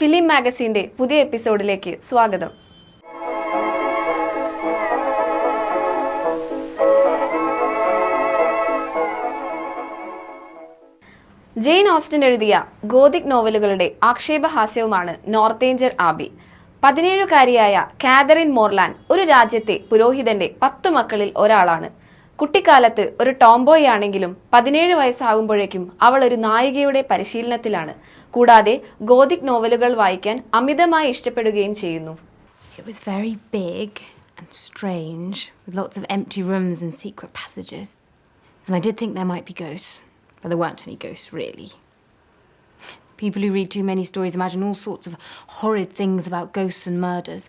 Film മാഗസിന്റെ പുതിയ എപ്പിസോഡിലേക്ക് സ്വാഗതം. ജെയിൻ ഓസ്റ്റൻ എഴുതിയ ഗോതിക് നോവലുകളുടെ ആക്ഷേപഹാസ്യവുമാണ് നോർത്തേഞ്ചർ ആബി. 17കാരിയായ കാതറിൻ മോർലാൻ ഒരു രാജ്യത്തെ പുരോഹിതന്റെ 10 മക്കളിൽ ഒരാളാണ്. കുട്ടിക്കാലത്ത് ഒരു ടോംബോയ് ആണെങ്കിലും 17 വയസ്സാകുമ്പോഴേക്കും അവൾ ഒരു നായികയുടെ പരിശീലനത്തിലാണ്. കൂടാതെ ഗോതിക് നോവലുകൾ വായിക്കാൻ അമിതമായി ഇഷ്ടപ്പെടുകയും ചെയ്യുന്നു. It was very big and strange, with lots of empty rooms and secret passages. And I did think there might be ghosts, but there weren't any ghosts, really. People who read too many stories imagine all sorts of horrid things about ghosts and murders,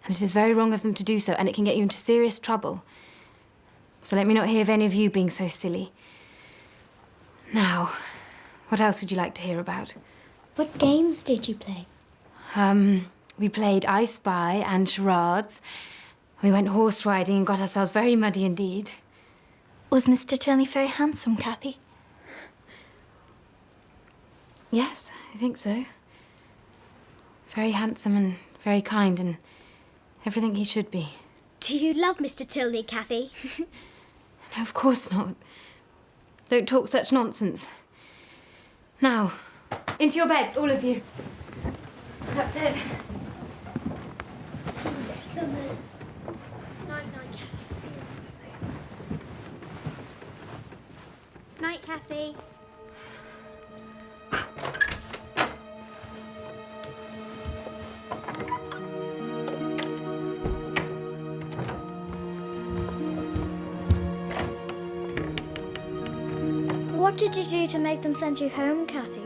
and it is very wrong of them to do so, and it can get you into serious trouble. So let me not hear of any of you being so silly. Now, what else would you like to hear about? What games did you play? We played I Spy and charades. We went horse riding and got ourselves very muddy indeed. Was Mr. Tilney very handsome, Kathy? Yes, I think so. Very handsome and very kind and everything he should be. Do you love Mr. Tilney, Kathy? No, of course not. Don't talk such nonsense. Now, into your beds, all of you. That's it. Come on. Night, Kathy. Night, Kathy. What did you do to make them send you home, Kathy?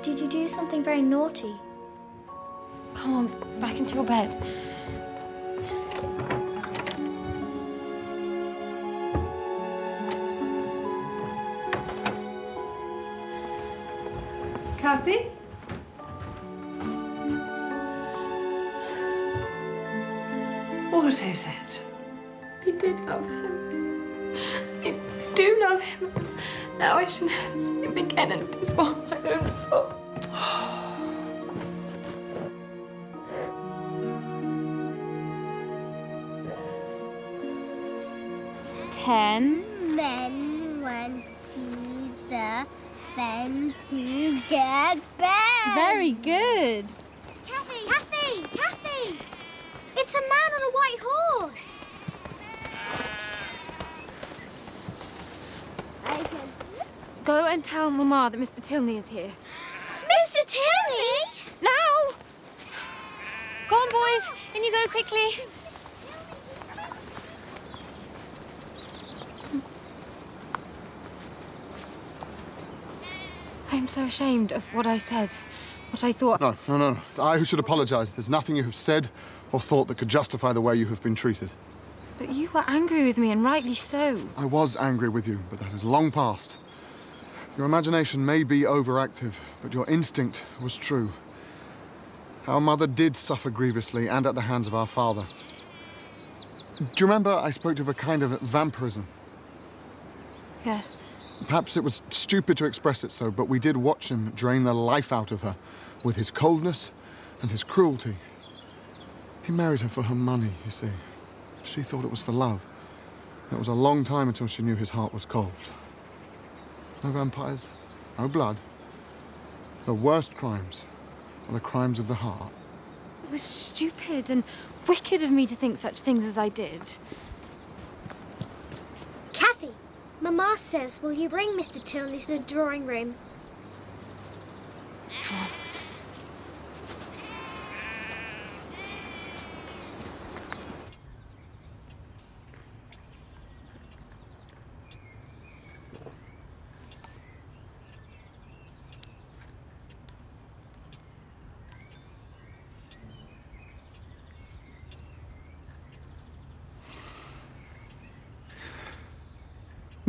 Did you do something very naughty? Come on, back into your bed. Kathy? What is it? I did love him. I do love him. Now I should never see him again, and it is all my own fault. 10. Then went to the fence to get back. Very good. Kathy! Kathy! Kathy! It's a man on a white horse. Go and tell Mama that Mr. Tilney is here. Mr. Tilney? Now! Go on, boys. In you go quickly. I am so ashamed of what I said, what I thought. No. It's I who should apologise. There's nothing you have said or thought that could justify the way you have been treated. But you were angry with me, and rightly so. I was angry with you, but that is long past. Your imagination may be overactive, but your instinct was true. Our mother did suffer grievously and at the hands of our father. Do you remember I spoke of a kind of vampirism? Yes. Perhaps it was stupid to express it so, but we did watch him drain the life out of her with his coldness and his cruelty. He married her for her money, you see. She thought it was for love. It was a long time until she knew his heart was cold. No vampires, no blood. The worst crimes are the crimes of the heart. It was stupid and wicked of me to think such things as I did. Kathy, Mama says, will you bring Mr. Tilney to the drawing room? Come on.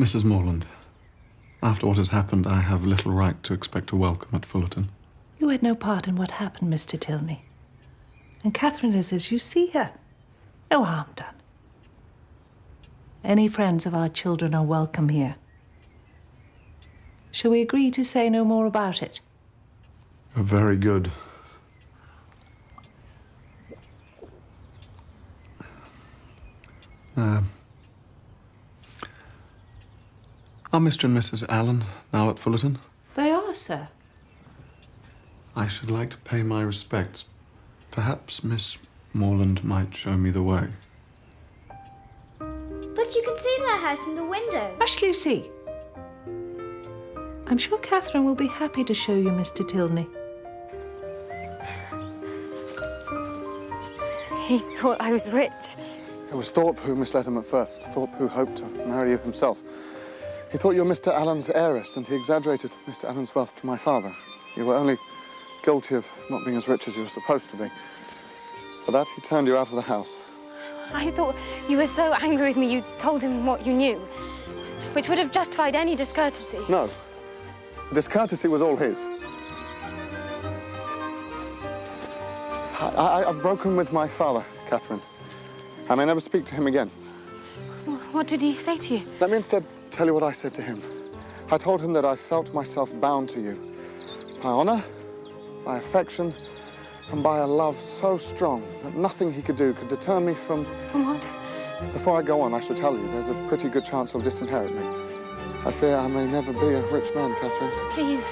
Mrs. Morland, after what has happened, I have little right to expect a welcome at Fullerton. You had no part in what happened, Mr. Tilney. And Catherine is as you see her. No harm done. Any friends of our children are welcome here. Shall we agree to say no more about it? You're very good. Are Mr. and Mrs. Allen now at Fullerton? They are, sir. I should like to pay my respects. Perhaps Miss Morland might show me the way. But you can see their house from the window. Hush, Lucy. I'm sure Catherine will be happy to show you Mr. Tilney. He thought I was rich. It was Thorpe who misled him at first. Thorpe who hoped to marry you himself. He thought you were Mr. Allen's heiress, and he exaggerated Mr. Allen's wealth to my father. You were only guilty of not being as rich as you were supposed to be. For that, he turned you out of the house. I thought you were so angry with me you told him what you knew, which would have justified any discourtesy. No. The discourtesy was all his. I've broken with my father, Catherine. I may never speak to him again. What did he say to you? Let me instead tell you what I said to him. I told him that I felt myself bound to you. By honour, by affection, and by a love so strong that nothing he could do could deter me from... From what? Before I go on, I should tell you, there's a pretty good chance he'll disinherit me. I fear I may never be a rich man, Catherine. Please,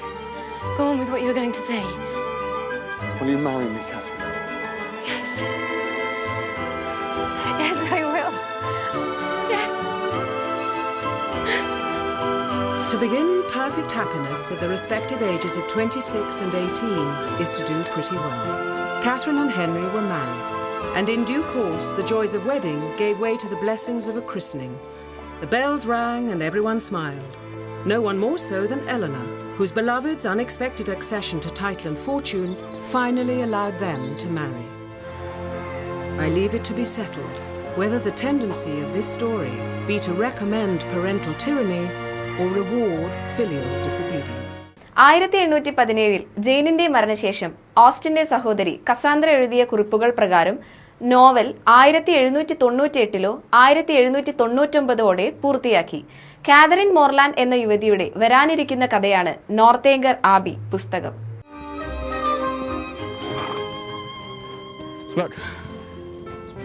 go on with what you were going to say. Will you marry me, Catherine? Yes. Yes, I will. Yes. To begin perfect happiness at the respective ages of 26 and 18 is to do pretty well. Catherine and Henry were married, and in due course the joys of wedding gave way to the blessings of a christening. The bells rang and everyone smiled. No one more so than Eleanor, whose beloved's unexpected accession to title and fortune finally allowed them to marry. I leave it to be settled whether the tendency of this story be to recommend parental tyranny or reward filial disobedience. 1817 ജെയിനിന്റെ മരണശേഷം ഓസ്റ്റിന്റെ സഹോദരി കസാന്ദ്ര എഴുതിയ കുറിപ്പുകൾ പ്രകാരം novel 1798 1799 പൂർത്തിയാക്കി. Catherine മോർലാൻഡ് എന്ന യുവതിയുടെ വരാനിരിക്കുന്ന കഥയാണ് നോർത്തേങ്കർ ആബി പുസ്തകം. Look.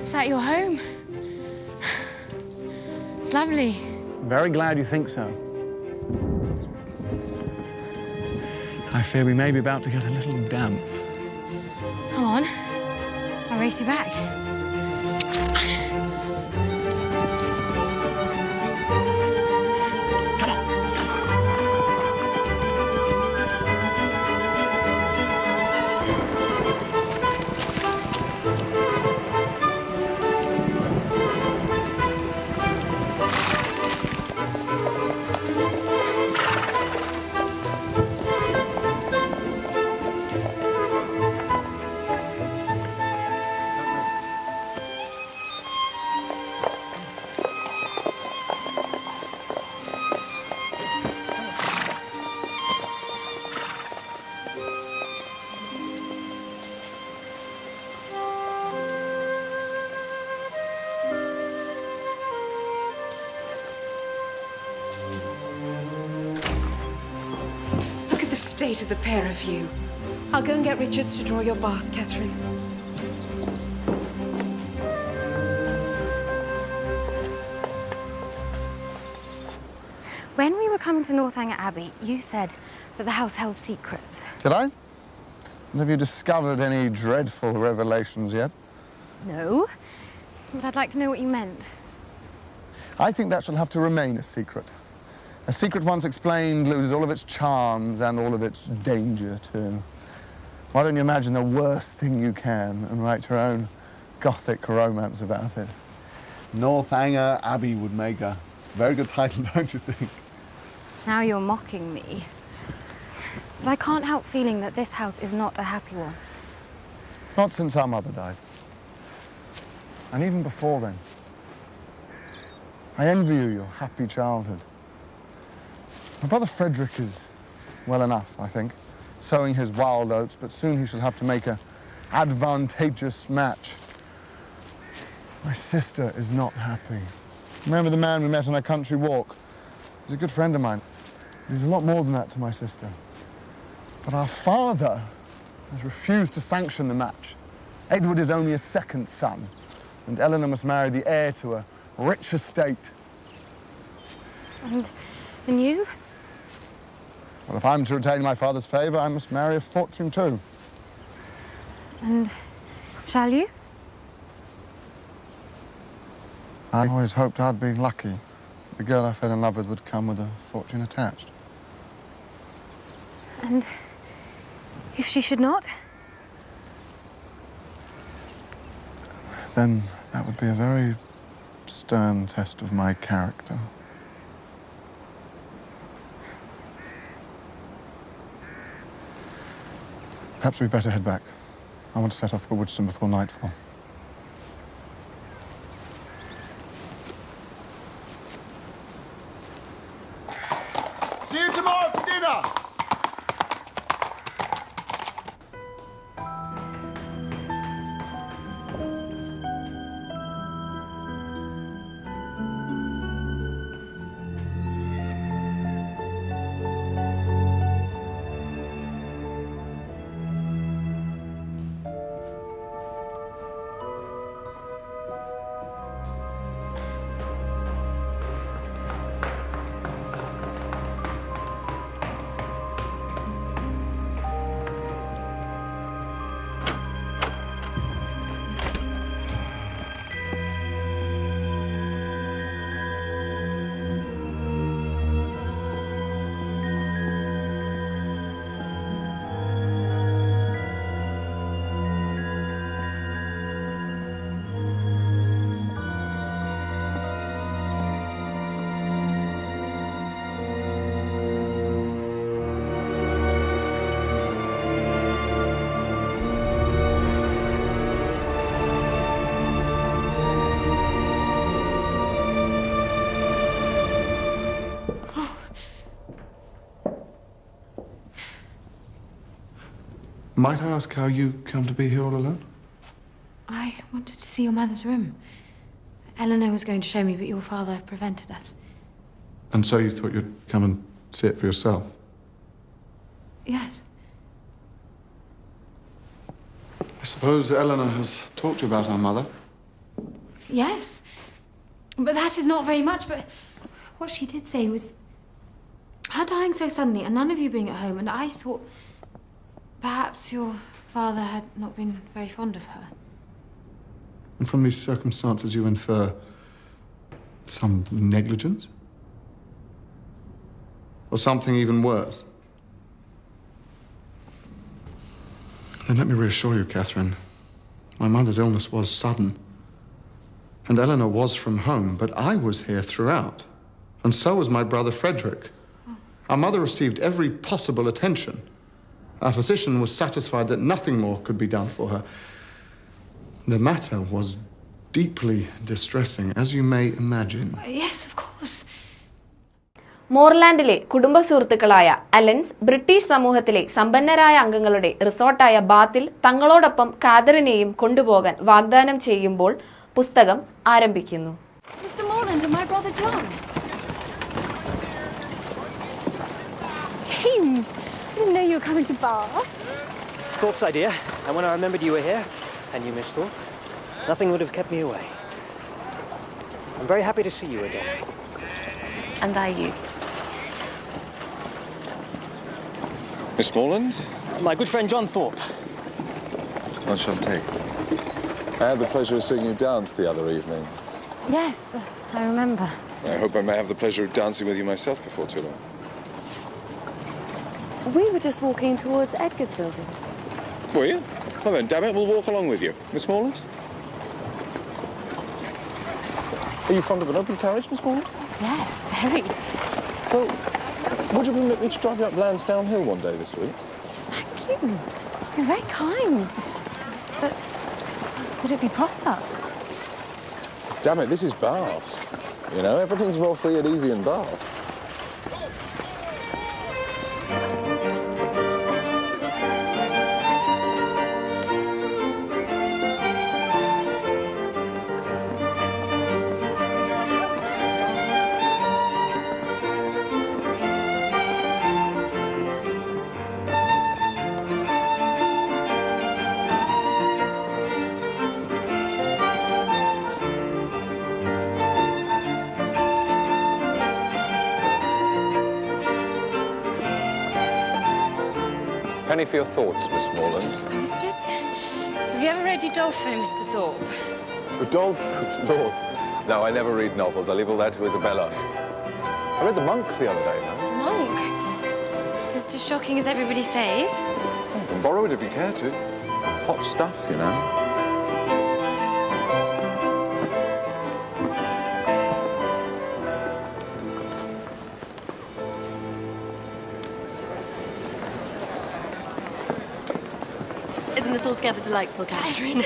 Is that your home? It's lovely. Very glad you think so. I fear we may be about to get a little damp. Come on. I'll race you back. Look at the state of the pair of you. I'll go and get Richards to draw your bath, Catherine. When we were coming to Northanger Abbey, you said that the house held secrets. Did I? And have you discovered any dreadful revelations yet? No, but I'd like to know what you meant. I think that shall have to remain a secret. A secret once explained loses all of its charms and all of its danger, too. Why don't you imagine the worst thing you can and write your own Gothic romance about it? Northanger Abbey would make a very good title, don't you think? Now you're mocking me. But I can't help feeling that this house is not a happy one. Not since our mother died. And even before then. I envy you your happy childhood. My brother Frederick is well enough, I think, sowing his wild oats, but soon he shall have to make an advantageous match. My sister is not happy. Remember the man we met on our country walk? He's a good friend of mine. He's a lot more than that to my sister. But our father has refused to sanction the match. Edward is only a second son, and Eleanor must marry the heir to a rich estate. And And you? Well, if I'm to retain my father's favour, I must marry a fortune too. And shall you? I always hoped I'd be lucky. The girl I fell in love with would come with a fortune attached. And if she should not? Then that would be a very stern test of my character. Perhaps we'd better head back. I want to set off for Woodstone before nightfall. See you tomorrow for dinner! Might I ask how you come to be here all alone? I wanted to see your mother's room. Eleanor was going to show me, but your father prevented us. And so you thought you'd come and see it for yourself? Yes. I suppose Eleanor has talked to you about our mother? Yes. But that is not very much, but what she did say was her dying so suddenly and none of you being at home, and I thought perhaps your father had not been very fond of her. And from these circumstances you infer some negligence? Or something even worse? Then let me reassure you, Catherine. My mother's illness was sudden. And Eleanor was from home, but I was here throughout. And so was my brother Frederick. Our mother received every possible attention. Our physician was satisfied that nothing more could be done for her. The matter was deeply distressing, as you may imagine. Yes, of course. മോർലാൻഡിലെ കുടുംബ സുഹൃത്തുക്കളായ Allen's British സമൂഹത്തിലെ സമ്പന്നരായ അംഗങ്ങളുടെ റിസോർട്ടായ ബാത്തിൽ തങ്ങളോടൊപ്പം കാതറിനെയും കൊണ്ടുപോകാൻ വാഗ്ദാനം ചെയ്യുമ്പോൾ പുസ്തകം ആരംഭിക്കുന്നു. Mr. Morland and my brother John. James, I didn't know you were coming to Bath. Thorpe's idea, and when I remembered you were here, and you, Miss Thorpe, nothing would have kept me away. I'm very happy to see you again. And I you. Miss Morland? My good friend John Thorpe. I shall take. I had the pleasure of seeing you dance the other evening. Yes, I remember. I hope I may have the pleasure of dancing with you myself before too long. We were just walking towards Edgar's buildings. Were you? Well then, damn it, we'll walk along with you. Miss Morland? Are you fond of an open carriage, Miss Morland? Yes, very. Well, would you permit me to drive you up Lansdowne Hill one day this week? Thank you. You're very kind. But would it be proper? Damn it, this is Bath. You know, everything's more free and easy in Bath. Any for your thoughts, Miss Morland? I was just... Have you ever read Udolpho, Mr. Thorpe? Rodolphe? Lord. No, I never read novels. I leave all that to Isabella. I read The Monk the other day, though. Monk? Is it as shocking as everybody says? You can borrow it if you care to. Hot stuff, you know. Isn't this altogether delightful, Catherine?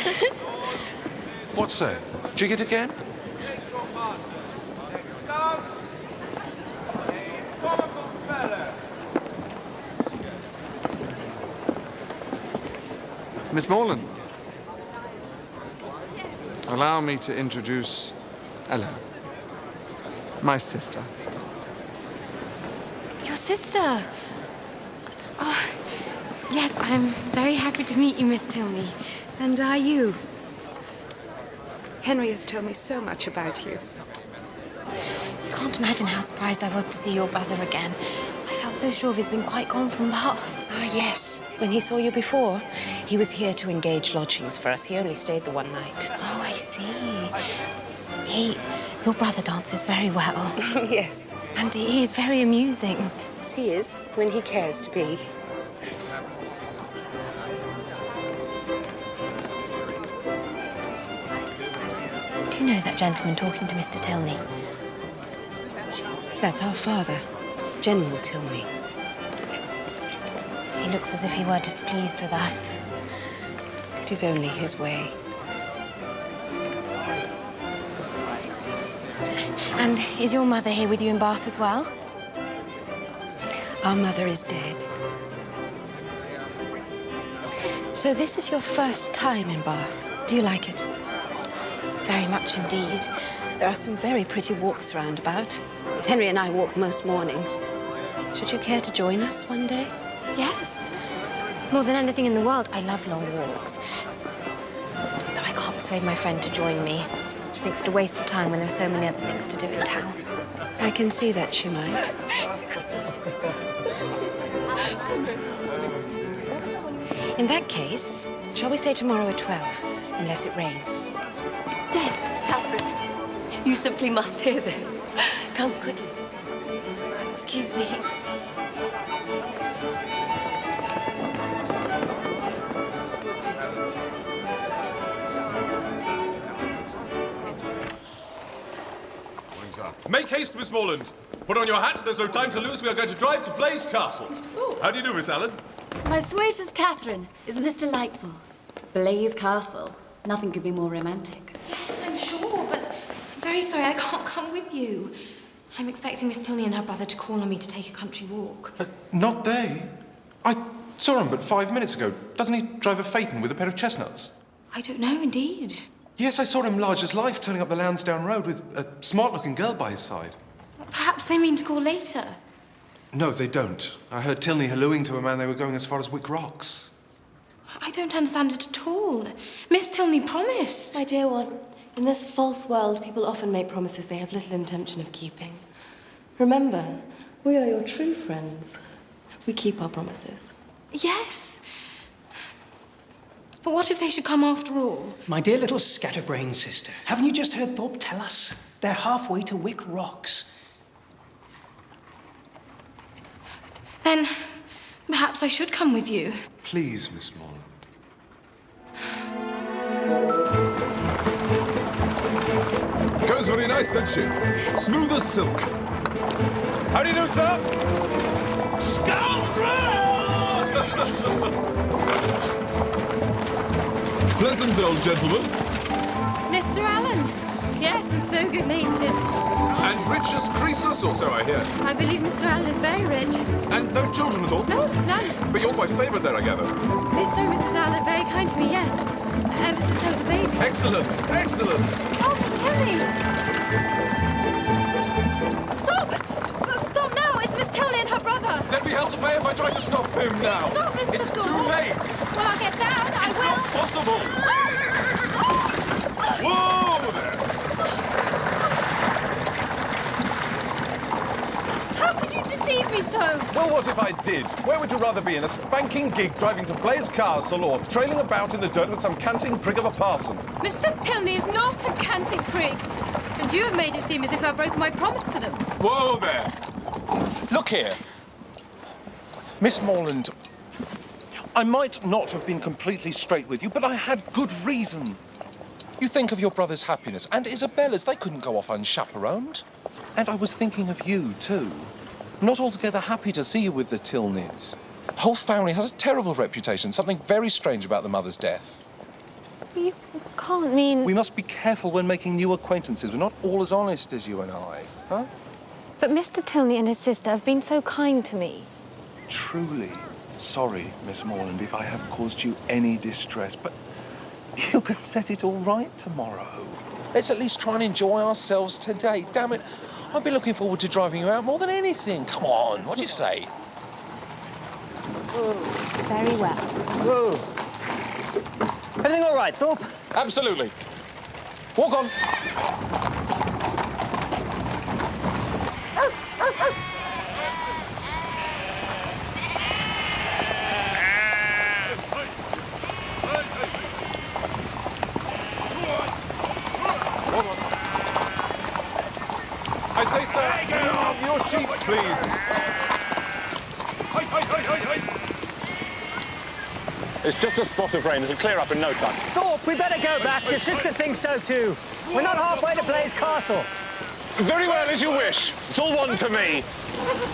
What's that? Jig it again? Miss Morland, allow me to introduce Ella, my sister. Your sister? Oh, yes, I'm very happy to meet you, Miss Tilney. And are you? Henry has told me so much about you. You can't imagine how surprised I was to see your brother again. I felt so sure of his being quite gone from Bath. Ah, yes. When he saw you before, he was here to engage lodgings for us. He only stayed the one night. Oh, I see. Your brother dances very well. Yes. And he is very amusing. Yes, he is, when he cares to be. Do you know that gentleman talking to Mr. Tilney? That's our father, General Tilney. He looks as if he were displeased with us. It is only his way. And is your mother here with you in Bath as well? Our mother is dead. So this is your first time in Bath. Do you like it? Very much indeed. There are some very pretty walks round about. Henry and I walk most mornings. Should you care to join us one day? Yes. More than anything in the world, I love long walks. Though I can't persuade my friend to join me. She thinks it a waste of time when there are so many other things to do in town. I can see that she might. In that case, shall we say tomorrow at 12, unless it rains? Yes, Catherine. You simply must hear this. Come quickly. Excuse me. Make haste, Miss Morland. Put on your hat. There's no time to lose. We are going to drive to Blaze Castle. Mr. Thorpe. How do you do, Miss Allen? My sweetest Catherine, isn't this delightful? Blaze Castle. Nothing could be more romantic. Yes, I'm sure, but I'm very sorry I can't come with you. I'm expecting Miss Tilney and her brother to call on me to take a country walk. Not they. I saw him but 5 minutes ago. Doesn't he drive a phaeton with a pair of chestnuts? I don't know, indeed. Yes, I saw him large as life turning up the Lansdowne Road with a smart-looking girl by his side. Perhaps they mean to call later. No, they don't. I heard Tilney hallooing to a man they were going as far as Wick Rocks. I don't understand it at all. Miss Tilney promised. My dear one, in this false world, people often make promises they have little intention of keeping. Remember, we are your true friends. We keep our promises. Yes. But what if they should come after all? My dear little scatterbrain sister, haven't you just heard Thorpe tell us? They're halfway to Wick Rocks. Then perhaps I should come with you. Please, Miss Morland. Goes very nice, doesn't she? Smooth as silk. How do you do, sir? Pleasant old gentleman. Mr. Allen. Yes, it's so good-natured. And rich as Croesus, or so I hear. I believe Mr. Allen is very rich. And no children at all? No, none. But you're quite favoured there, I gather. Mr. and Mrs. Allen are very kind to me, yes. Ever since I was a baby. Excellent, excellent. Oh, Miss Tilney! Stop! Stop now! It's Miss Tilney and her brother. There'd be hell to pay if I try to stop him now. Stop, Mr. It's Thorpe. too late. Well, I'll get down. It's I will. not possible. Whoa there. How could you deceive me so. Well, what if I did? Where would you rather be, in a spanking gig driving to Blaise Castle or trailing about in the dirt with some canting prig of a parson? Mr. Tilney is not a canting prig. And you have made it seem as if I broke my promise to them. Whoa there! Look here. Miss Morland, I might not have been completely straight with you, but I had good reason. You think of your brother's happiness and Isabella's. They couldn't go off unchaperoned. And I was thinking of you, too. I'm not altogether happy to see you with the Tilneys. The whole family has a terrible reputation, something very strange about the mother's death. You can't mean... We must be careful when making new acquaintances. We're not all as honest as you and I, huh? But Mr. Tilney and his sister have been so kind to me. Truly sorry, Miss Morland, if I have caused you any distress, but you can set it all right tomorrow. Let's at least try and enjoy ourselves today. Damn it, I've been looking forward to driving you out more than anything. Come on, what do you say? Very well. Whoa. Everything all right, Thorpe? Absolutely. Walk on. I say, sir, move your sheep, please. It's just a spot of rain. It'll clear up in no time. Thorpe, we better go back. Your sister thinks so too. We're not halfway to Blaise Castle. Very well, as you wish. It's all one to me.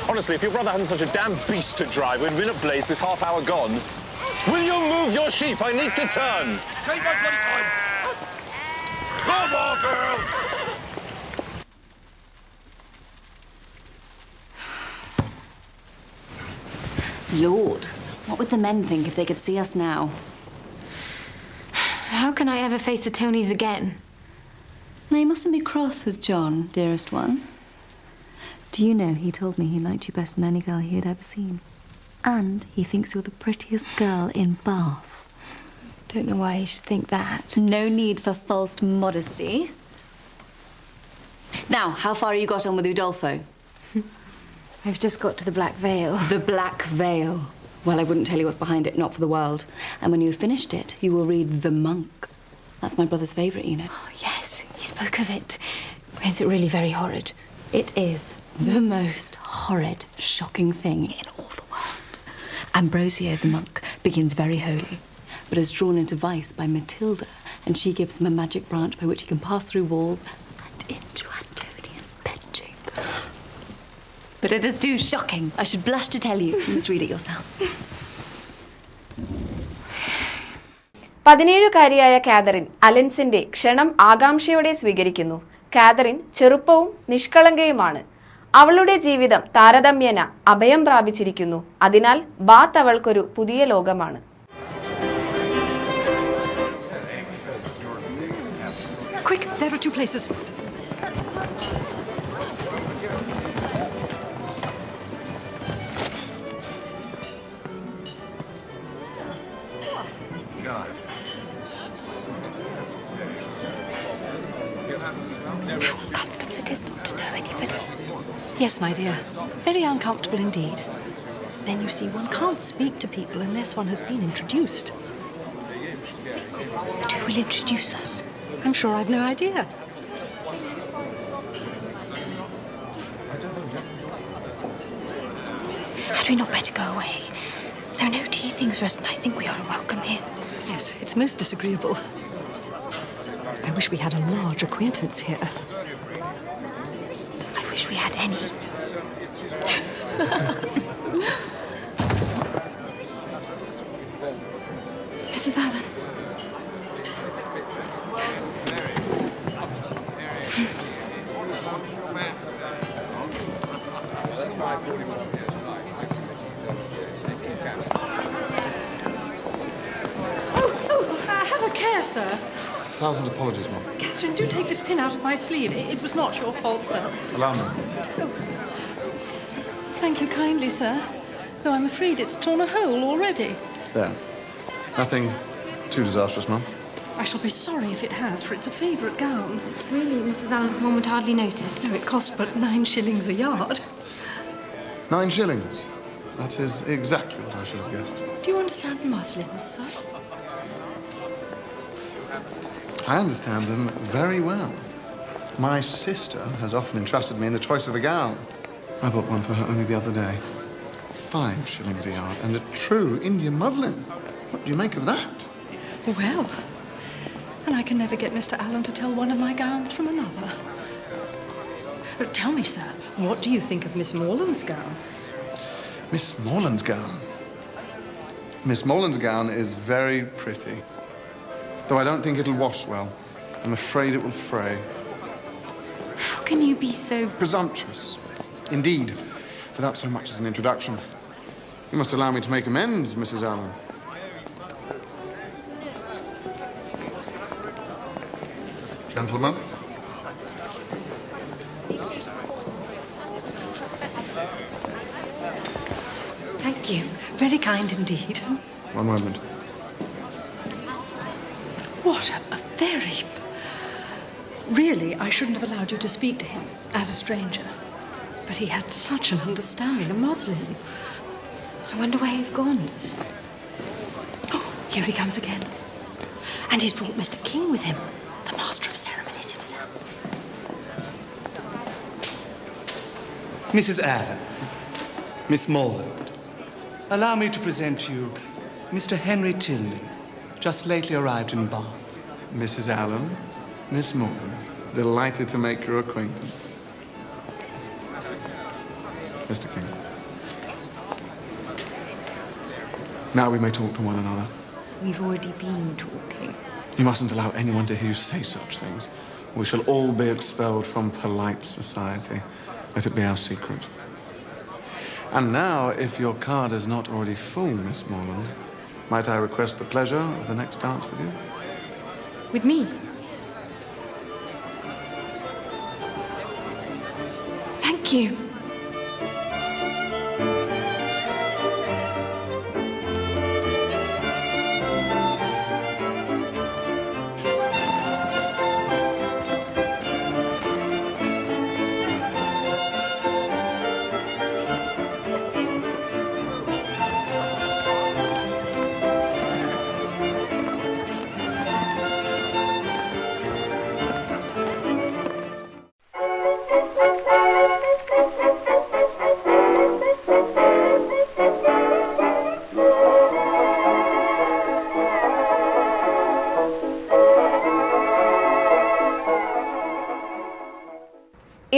Honestly, if your brother hadn't such a damn beast to drive, we'd been at Blaise this half hour gone. Will you move your sheep? I need to turn. Take my bloody time. Come on, girl. Lord, what would the men think if they could see us now? How can I ever face the Tonys again? Now, you mustn't be cross with John, dearest one. Do you know he told me he liked you better than any girl he had ever seen? And he thinks you're the prettiest girl in Bath. Don't know why he should think that. No need for false modesty. Now, how far have you got on with Udolpho? I've just got to the Black Veil. The Black Veil. Well, I wouldn't tell you what's behind it, not for the world. And when you've finished it, you will read The Monk. That's my brother's favourite, you know. Oh, yes, he spoke of it. Is it really very horrid? It is the most horrid, shocking thing in all the world. Ambrosio, the monk, begins very holy, but is drawn into vice by Matilda, and she gives him a magic branch by which he can pass through walls and into Antonia's bedchamber. But it is too shocking. I should blush to tell you. You must read it yourself. 17-കാരിയായ Catherine അലൻസിന്റെ ക്ഷണം ആകാംക്ഷയോടെ സ്വീകരിക്കുന്നു. കാതറിൻ ചെറുപ്പവും നിഷ്കളങ്കയുമാണ്. അവളുടെ ജീവിതം താരതമ്യേന അഭയം പ്രാപിച്ചിരിക്കുന്നു. അതിനാൽ ബാത്ത് അവൾക്കൊരു പുതിയ ലോകമാണ്. Quick, there are two places. How uncomfortable it is not to know anybody. Yes, my dear. Very uncomfortable indeed. Then you see, one can't speak to people unless one has been introduced. But who will introduce us? I'm sure I've no idea. Had we not better go away? There are no tea things for us, and I think we are welcome here. Yes, it's most disagreeable. I wish we had a large acquaintance here. I wish we had any. Mrs. Allen. Have a care, sir. 1,000 apologies, Mum. Catherine, do take this pin out of my sleeve. It was not your fault, sir. Allow me. Thank you kindly, sir. Though I'm afraid it's torn a hole already. There. Nothing too disastrous, Mum. I shall be sorry if it has, for it's a favourite gown. Really, Mrs. Allen, one would hardly notice. No, it cost but 9 shillings a yard. 9 shillings. That is exactly what I should have guessed. Do you understand muslins, sir? I understand them very well. My sister has often entrusted me in the choice of a gown. I bought one for her only the other day. 5 shillings a yard, and a true Indian muslin. What do you make of that? Well, and I can never get Mr. Allen to tell one of my gowns from another. But tell me, sir, what do you think of Miss Morland's gown? Miss Morland's gown? Miss Morland's gown is very pretty. Though I don't think it'll wash well. I'm afraid it will fray. How can you be so... Presumptuous. Indeed, without so much as an introduction. You must allow me to make amends, Mrs. Allen. Gentlemen. Thank you. Very kind indeed. One moment. What a very... Really, I shouldn't have allowed you to speak to him as a stranger. But he had such an understanding of muslin. I wonder where he's gone. Oh, here he comes again. And he's brought Mr. King with him, the master of ceremonies himself. Mrs. Allen, Miss Morland, allow me to present to you Mr. Henry Tilney, just lately arrived in Bath. Mrs. Allen, Miss Morland, delighted to make your acquaintance. Mr. King. Now we may talk to one another. We've already been talking. You mustn't allow anyone to hear you say such things. We shall all be expelled from polite society. Let it be our secret. And now, if your card is not already full, Miss Morland, might I request the pleasure of the next dance with you? With me? Thank you.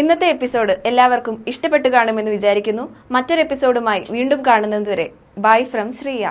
ഇന്നത്തെ episode എല്ലാവർക്കും ഇഷ്ടപ്പെട്ടു കാണുമെന്ന് വിചാരിക്കുന്നു. മറ്റൊരു എപ്പിസോഡുമായി വീണ്ടും കാണുന്നതുവരെ bye from Shriya.